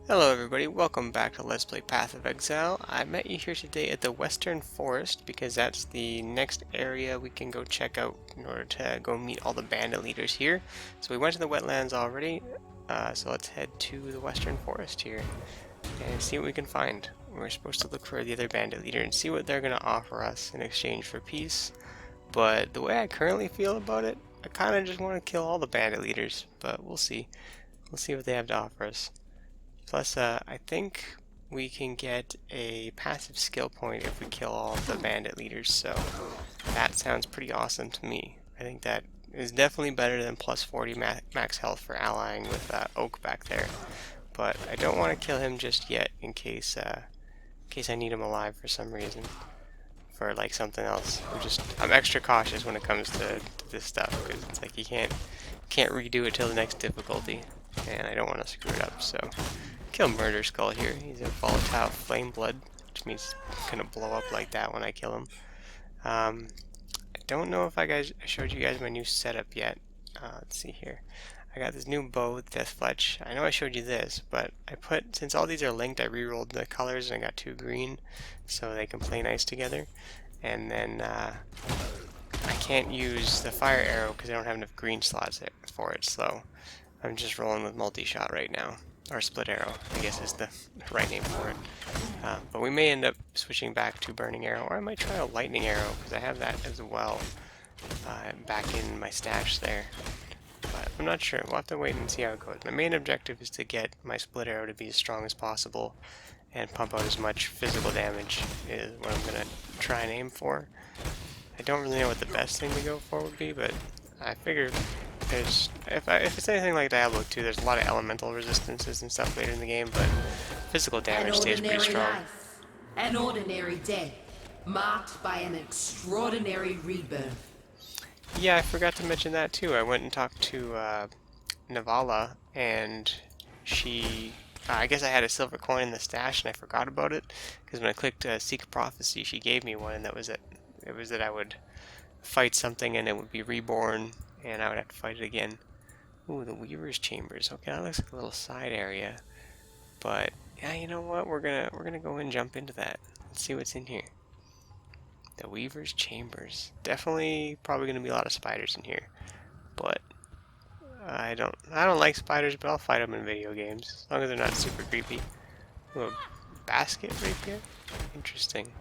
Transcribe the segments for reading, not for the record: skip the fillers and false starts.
Hello everybody, welcome back to Let's Play Path of Exile. I met you here today at the Western Forest because that's the next area we can go check out in order to go meet all the bandit leaders here. So we went to the wetlands already, so let's head to the Western Forest here and see what we can find. We're supposed to look for the other bandit leader and see what they're going to offer us in exchange for peace. But the way I currently feel about it, I kind of just want to kill all the bandit leaders, but we'll see. We'll see what they have to offer us. Plus, I think we can get a passive skill point if we kill all of the bandit leaders, so that sounds pretty awesome to me. I think that is definitely better than plus 40 max health for allying with Oak back there. But I don't want to kill him just yet in case I need him alive for some reason. For like something else. I'm extra cautious when it comes to this stuff, because it's like you can't redo it till the next difficulty, and I don't want to screw it up, so kill Murder Skull here. He's a volatile flame blood, which means he's gonna blow up like that when I kill him. I don't know if I showed you guys my new setup yet. Let's see here. I got this new bow with Death Fletch. I know I showed you this, but since all these are linked, I re-rolled the colors and I got 2 green, so they can play nice together. And then I can't use the fire arrow because I don't have enough green slots for it, so I'm just rolling with multi-shot right now. Or split arrow, I guess is the right name for it. But we may end up switching back to burning arrow, or I might try a lightning arrow, because I have that as well back in my stash there. But I'm not sure. We'll have to wait and see how it goes. My main objective is to get my split arrow to be as strong as possible and pump out as much physical damage is what I'm going to try and aim for. I don't really know what the best thing to go for would be, but I figure if it's anything like Diablo 2, there's a lot of elemental resistances and stuff later in the game, but physical damage stays pretty strong. Life, an ordinary death, marked by an extraordinary rebirth. Yeah, I forgot to mention that too. I went and talked to Navala, and she... I guess I had a silver coin in the stash and I forgot about it, because when I clicked Seek Prophecy, she gave me one, and that was it. It was that I would fight something and it would be reborn, and I would have to fight it again. Ooh, the Weaver's Chambers. Okay, that looks like a little side area. But yeah, you know what? We're gonna go and jump into that. Let's see what's in here. The Weaver's Chambers. Definitely probably gonna be a lot of spiders in here. But I don't like spiders, but I'll fight them in video games as long as they're not super creepy. Ooh, a basket rapier? Interesting.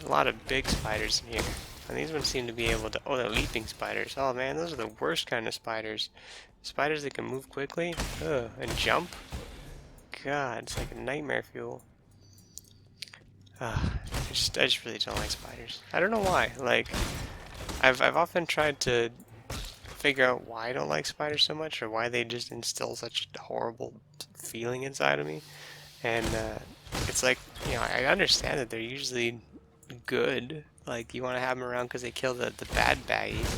A lot of big spiders in here. And these ones seem to be able to... Oh, they're leaping spiders. Oh man, those are the worst kind of spiders. Spiders that can move quickly and jump. God, it's like a nightmare fuel. I just really don't like spiders. I don't know why. Like, I've often tried to figure out why I don't like spiders so much, or why they just instill such a horrible feeling inside of me. And it's like, you know, I understand that they're usually good. Like, you want to have them around because they kill the bad baggies.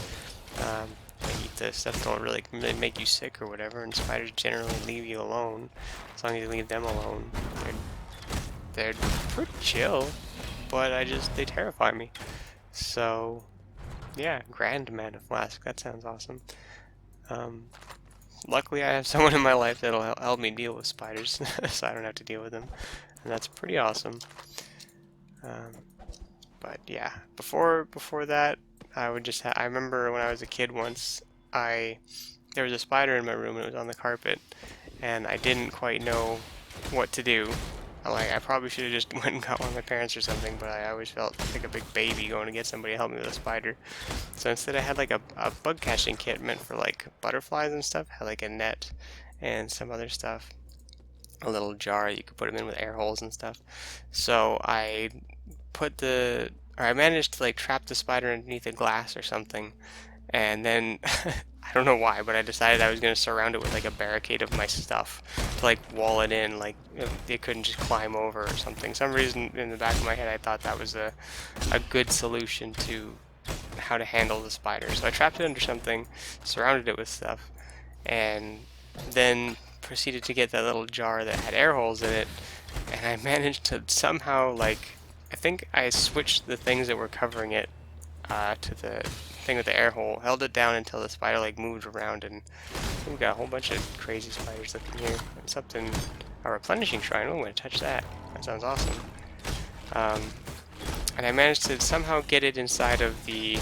They eat the stuff that don't really make you sick or whatever, and spiders generally leave you alone. As long as you leave them alone, they're pretty chill, but they terrify me. So, yeah, Grand Mana Flask, that sounds awesome. Luckily I have someone in my life that'll help me deal with spiders, so I don't have to deal with them, and that's pretty awesome. But yeah, before that, I would just I remember when I was a kid once, there was a spider in my room and it was on the carpet, and I didn't quite know what to do. I probably should have just went and got one of my parents or something, but I always felt like a big baby going to get somebody to help me with a spider. So instead I had like a bug catching kit meant for like butterflies and stuff. I had like a net and some other stuff. A little jar you could put them in with air holes and stuff. So I managed to like trap the spider underneath a glass or something, and then I don't know why, but I decided I was going to surround it with like a barricade of my stuff to like wall it in, like they couldn't just climb over or something. Some reason in the back of my head I thought that was a good solution to how to handle the spider. So I trapped it under something, surrounded it with stuff, and then proceeded to get that little jar that had air holes in it, and I managed to somehow, like, I think I switched the things that were covering it to the thing with the air hole, held it down until the spider like moved around, and we've got a whole bunch of crazy spiders looking here. It's something, a replenishing shrine. Oh, I'm gonna touch that. That sounds awesome. And I managed to somehow get it inside of the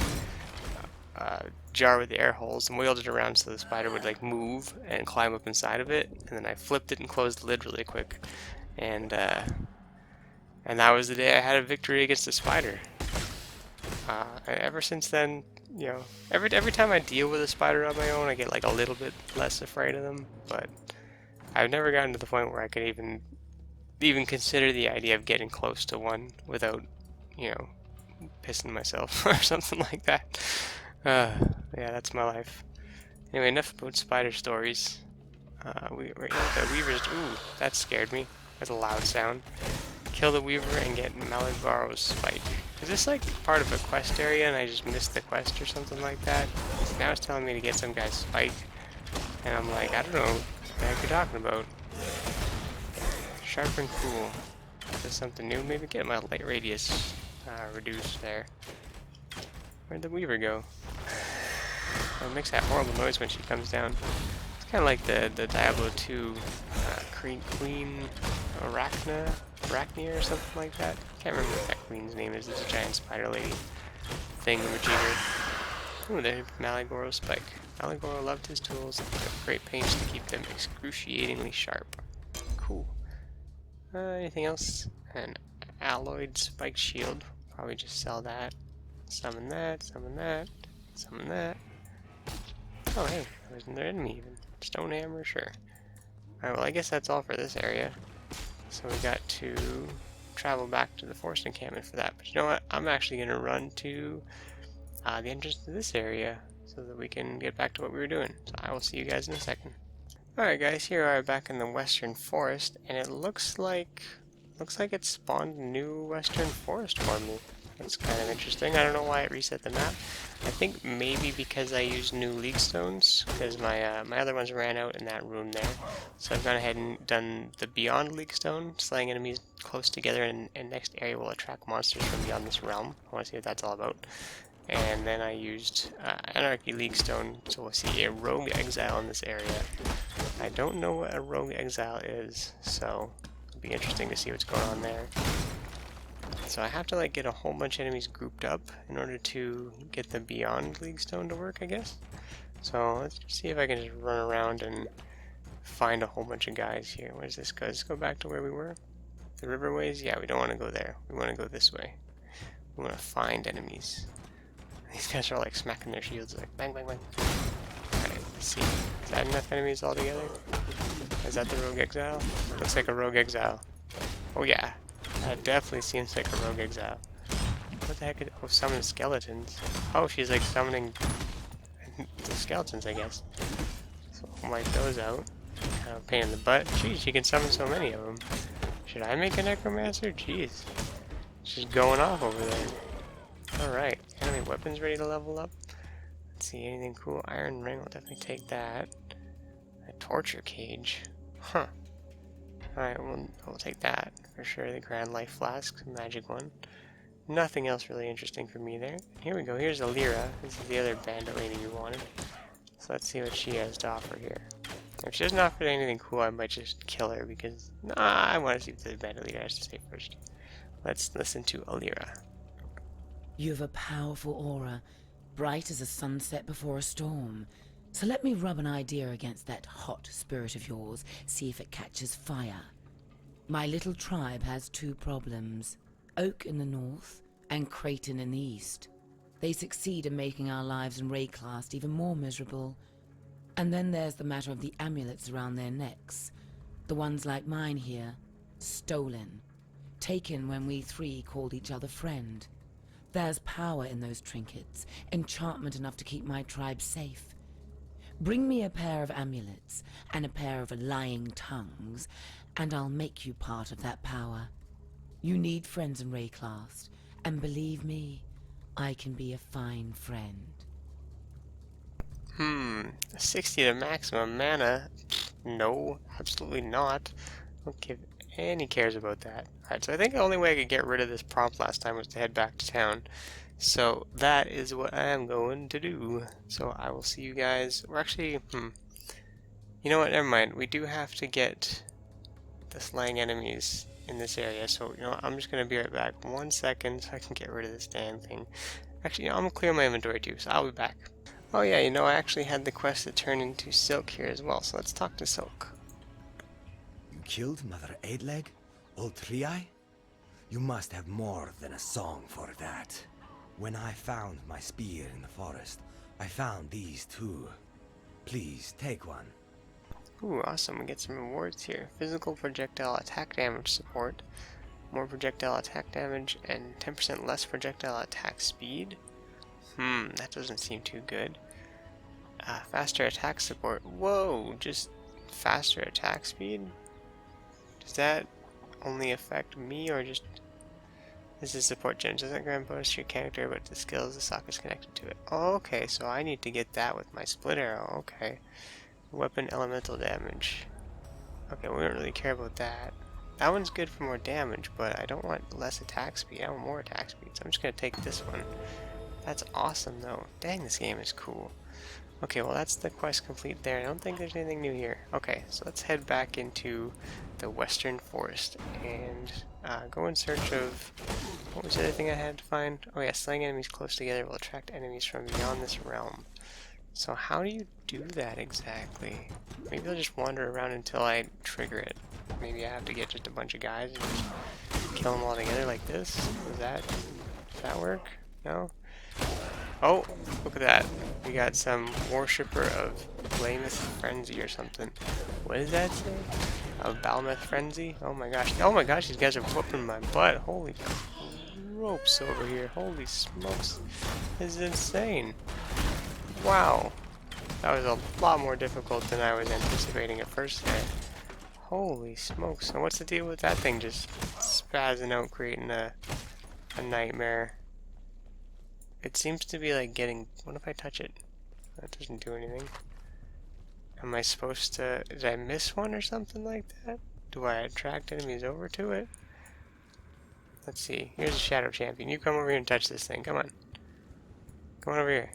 jar with the air holes and wheeled it around so the spider would like move and climb up inside of it, and then I flipped it and closed the lid really quick, and that was the day I had a victory against the spider. And ever since then, you know, every time I deal with a spider on my own, I get like a little bit less afraid of them, but I've never gotten to the point where I could even consider the idea of getting close to one without, you know, pissing myself or something like that. Yeah, that's my life. Anyway, enough about spider stories. We're here with the weavers. Ooh, that scared me. That's a loud sound. Kill the weaver and get Maligoro's spike. Is this like part of a quest area and I just missed the quest or something like that? Now it's telling me to get some guy's spike. And I'm like, I don't know what the heck you're talking about. Sharp and cool. Is this something new? Maybe get my light radius reduced there. Where'd the weaver go? Oh, it makes that horrible noise when she comes down. It's kind of like the Diablo 2 Queen Arachnia or something like that. Can't remember what that queen's name is. It's a giant spider lady thingamajigger. Ooh, there's Maligoro's spike. Maligoro loved his tools and took great pains to keep them excruciatingly sharp. Cool. Anything else? An alloyed spike shield. Probably just sell that. Summon that, summon that, summon that. Oh hey, there's another enemy even. Stone hammer, sure. Alright, well I guess that's all for this area. So we got to travel back to the forest encampment for that. But you know what? I'm actually going to run to the entrance to this area so that we can get back to what we were doing. So I will see you guys in a second. Alright guys, here we are back in the western forest, and it looks like it spawned a new western forest for me. That's kind of interesting. I don't know why it reset the map. I think maybe because I used new league stones, because my my other ones ran out in that room there. So I've gone ahead and done the Beyond League Stone, slaying enemies close together, and next area will attract monsters from beyond this realm. I want to see what that's all about. And then I used Anarchy League Stone, so we'll see a Rogue Exile in this area. I don't know what a Rogue Exile is, so it'll be interesting to see what's going on there. So I have to like get a whole bunch of enemies grouped up in order to get the Beyond League Stone to work, I guess. So let's just see if I can just run around and find a whole bunch of guys here. Where does this go? Let's go back to where we were. The riverways? Yeah, we don't want to go there. We want to go this way. We want to find enemies. These guys are like smacking their shields like bang, bang, bang. Alright, let's see. Is that enough enemies altogether? Is that the Rogue Exile? Looks like a Rogue Exile. Oh yeah. That definitely seems like a Rogue Exile. What the heck is... Oh, summon skeletons. Oh, she's like summoning the skeletons, I guess. So I'll wipe those out. Kind of a pain in the butt. Jeez, she can summon so many of them. Should I make a Necromancer? Jeez. She's going off over there. Alright, enemy weapons ready to level up. Let's see, anything cool? Iron ring, I'll definitely take that. A torture cage. Huh. Alright, we'll take that for sure. The Grand Life Flask, magic one. Nothing else really interesting for me there. Here we go, here's Alira. This is the other bandit lady you wanted. So let's see what she has to offer here. If she doesn't offer anything cool, I might just kill her because... Nah, I want to see what the bandit leader has to say first. Let's listen to Alira. You have a powerful aura, bright as a sunset before a storm. So let me rub an idea against that hot spirit of yours, see if it catches fire. My little tribe has two problems, Oak in the north and Creighton in the east. They succeed in making our lives in Rayclast even more miserable. And then there's the matter of the amulets around their necks. The ones like mine here, stolen. Taken when we three called each other friend. There's power in those trinkets, enchantment enough to keep my tribe safe. Bring me a pair of amulets and a pair of lying tongues, and I'll make you part of that power. You need friends in Rayclast, and believe me, I can be a fine friend. 60 to maximum mana? No, absolutely not. I don't give any cares about that. Alright, so I think the only way I could get rid of this prompt last time was to head back to town. So that is what I am going to do. So I will see you guys. We're actually, you know what? Never mind. We do have to get the slaying enemies in this area. So you know what? I'm just gonna be right back. 1 second so I can get rid of this damn thing. Actually, you know, I'm gonna clear my inventory too. So I'll be back. Oh yeah, you know, I actually had the quest to turn into Silk here as well. So let's talk to Silk. You killed Mother Eightleg? Old Three-Eye? You must have more than a song for that. When I found my spear in the forest, I found these too. Please, take one. Ooh, awesome. We get some rewards here. Physical projectile attack damage support, more projectile attack damage, and 10% less projectile attack speed. That doesn't seem too good. Faster attack support. Whoa, just faster attack speed? Does that only affect me, or just... This is support gem. Doesn't grant bonus to your character, but the skills the sock is connected to it. Oh, okay, so I need to get that with my split arrow. Okay. Weapon elemental damage. Okay, we don't really care about that. That one's good for more damage, but I don't want less attack speed. I want more attack speed, so I'm just going to take this one. That's awesome, though. Dang, this game is cool. Okay, well, that's the quest complete there. I don't think there's anything new here. Okay, so let's head back into the Western Forest and go in search of... What was the other thing I had to find? Oh yeah, slaying enemies close together will attract enemies from beyond this realm. So how do you do that exactly? Maybe I'll just wander around until I trigger it. Maybe I have to get just a bunch of guys and just kill them all together like this? Does that work? No? Oh, look at that. We got some worshipper of Blameth Frenzy or something. What does that say? Of Balmeth Frenzy? Oh my gosh. Oh my gosh, these guys are whooping my butt. Holy ropes over here. Holy smokes. This is insane. Wow. That was a lot more difficult than I was anticipating at first there. Holy smokes. And what's the deal with that thing just spazzing out, creating a nightmare? It seems to be like getting... What if I touch it? That doesn't do anything. Am I supposed to... Did I miss one or something like that? Do I attract enemies over to it? Let's see. Here's a Shadow Champion. You come over here and touch this thing. Come on. Come on over here.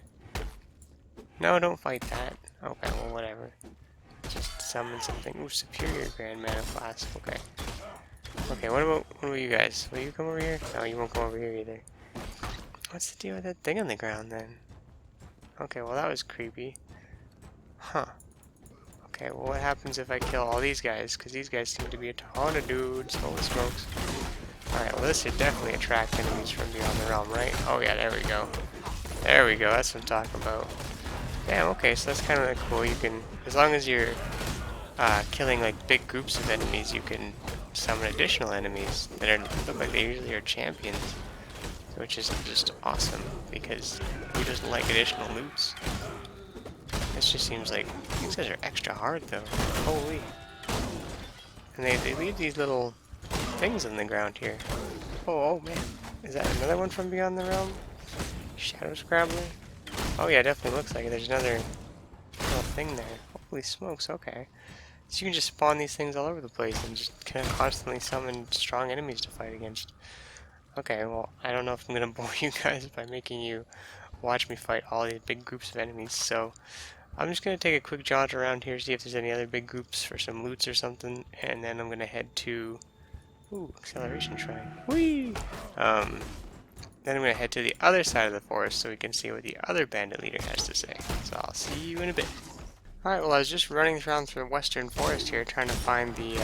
No, don't fight that. Okay, well, whatever. Just summon something. Ooh, Superior Grand Mana Class. Okay. Okay, what about you guys? Will you come over here? No, you won't come over here either. What's the deal with that thing on the ground then? Okay, well that was creepy. Huh. Okay, well what happens if I kill all these guys? Because these guys seem to be a ton of dudes. Holy smokes. Alright, well this should definitely attract enemies from beyond the realm, right? Oh yeah, there we go. There we go, that's what I'm talking about. Damn, okay, so that's kind of cool. You can, as long as you're killing like big groups of enemies, you can summon additional enemies that look like they usually are champions. Which is just awesome, because who doesn't like additional loots? This just seems like, these guys are extra hard though. Holy. And they leave these little things on the ground here. Oh man. Is that another one from beyond the realm? Shadow Scrabbler? Oh yeah, definitely looks like it. There's another little thing there. Holy smokes, okay. So you can just spawn these things all over the place and just kind of constantly summon strong enemies to fight against. Okay, well, I don't know if I'm going to bore you guys by making you watch me fight all these big groups of enemies, so I'm just going to take a quick jaunt around here, see if there's any other big groups for some loots or something, and then I'm going to head to... Ooh, Acceleration Shrine. Whee! Then I'm going to head to the other side of the forest so we can see what the other bandit leader has to say. So I'll see you in a bit. Alright, well I was just running around through the western forest here trying to find the,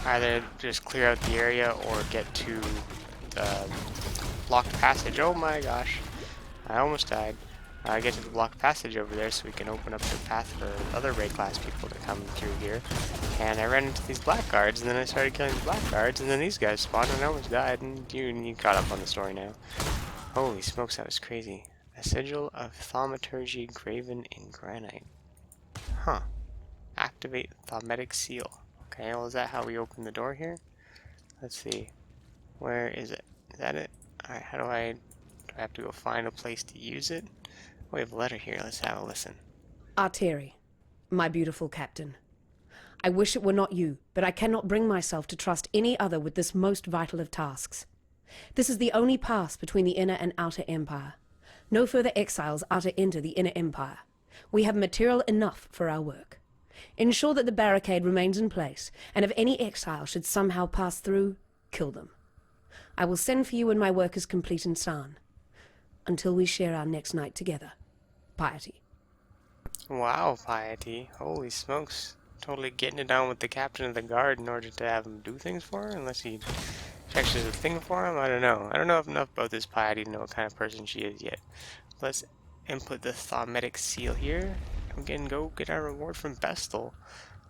either just clear out the area or get to the blocked passage. Oh my gosh, I almost died. Get to the blocked passage over there so we can open up the path for other raid class people to come through here. And I ran into these blackguards, and then I started killing the blackguards, and then these guys spawned and I almost died, and you caught up on the story now. Holy smokes, that was crazy. A sigil of thaumaturgy graven in granite. Huh. Activate thaumatic seal. Okay, well is that how we open the door here? Let's see. Where is it? Is that it? Alright, how do I have to go find a place to use it? We have a letter here. Let's have a listen. Arteri, my beautiful captain. I wish it were not you, but I cannot bring myself to trust any other with this most vital of tasks. This is the only pass between the inner and outer empire. No further exiles are to enter the inner empire. We have material enough for our work. Ensure that the barricade remains in place, and if any exile should somehow pass through, kill them. I will send for you when my work is complete in San. Until we share our next night together. Piety. Wow, Piety. Holy smokes. Totally getting it down with the captain of the guard in order to have him do things for her, unless he actually does a thing for him. I don't know. I don't know enough about this Piety to know what kind of person she is yet. Let's input the thaumatic seal here. We can go get our reward from Bestel,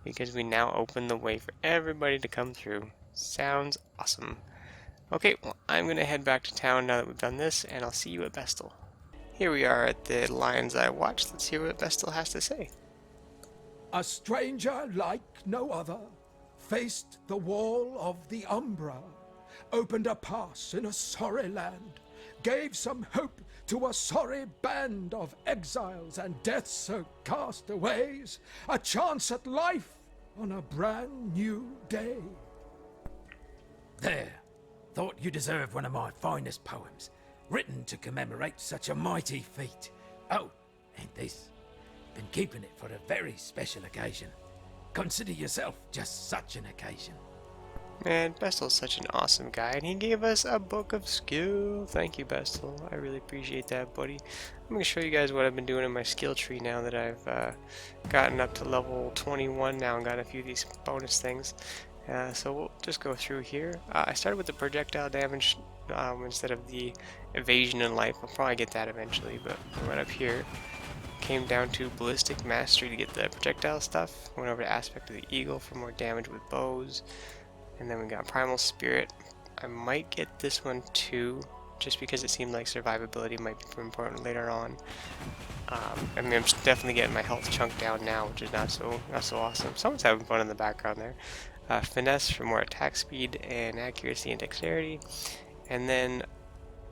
because we now open the way for everybody to come through. Sounds awesome. Okay, well, I'm going to head back to town now that we've done this, and I'll see you at Bestel. Here we are at the Lion's Eye Watch. Let's hear what Bestel has to say. A stranger like no other faced the wall of the Umbra, opened a pass in a sorry land, gave some hope to a sorry band of exiles and death-soaked castaways, a chance at life on a brand new day. There. Thought you deserved one of my finest poems, written to commemorate such a mighty feat. Oh, and this. Been keeping it for a very special occasion. Consider yourself just such an occasion. Man, Bestel's such an awesome guy, and he gave us a book of skill. Thank you, Bestel. I really appreciate that, buddy. I'm going to show you guys what I've been doing in my skill tree now that I've gotten up to level 21 now and got a few of these bonus things. So we'll just go through here. I started with the projectile damage instead of the evasion and life. I'll probably get that eventually, but right up here. Came down to ballistic mastery to get the projectile stuff. Went over to aspect of the eagle for more damage with bows. And then we got primal spirit. I might get this one too, just because it seemed like survivability might be important later on. I mean, I'm definitely getting my health chunk down now, which is not so awesome. Someone's having fun in the background there. Finesse for more attack speed and accuracy and dexterity. And then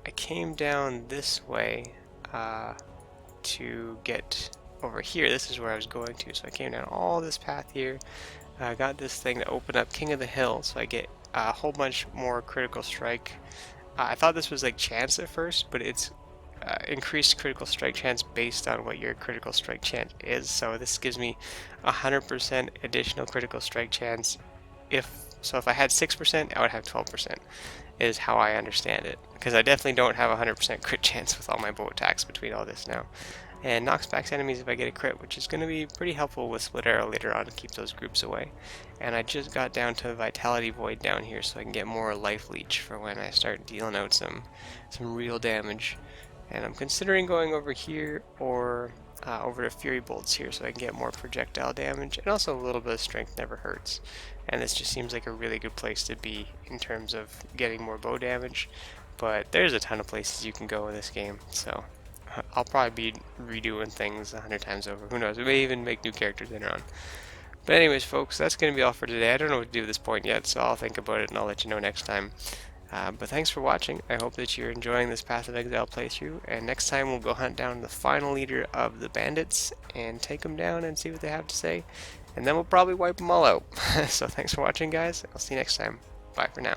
I came down this way to get over here. This is where I was going to. So I came down all this path here. I got this thing to open up King of the Hill, so I get a whole bunch more critical strike. I thought this was like chance at first, but it's increased critical strike chance based on what your critical strike chance is. So this gives me 100% additional critical strike chance. So if I had 6%, I would have 12%, is how I understand it. Because I definitely don't have 100% crit chance with all my bow attacks between all this now. And knocks back enemies if I get a crit, which is going to be pretty helpful with Split Arrow later on to keep those groups away. And I just got down to Vitality Void down here so I can get more Life Leech for when I start dealing out some real damage. And I'm considering going over here or over to Fury Bolts here so I can get more projectile damage, and also a little bit of strength never hurts. And this just seems like a really good place to be in terms of getting more bow damage, but there's a ton of places you can go in this game, so I'll probably be redoing things 100 times over. Who knows, we may even make new characters later on. But anyways folks, that's going to be all for today. I don't know what to do at this point yet, so I'll think about it and I'll let you know next time. But thanks for watching. I hope that you're enjoying this Path of Exile playthrough, and next time we'll go hunt down the final leader of the Bandits and take them down and see what they have to say, and then we'll probably wipe them all out. So thanks for watching guys, I'll see you next time. Bye for now.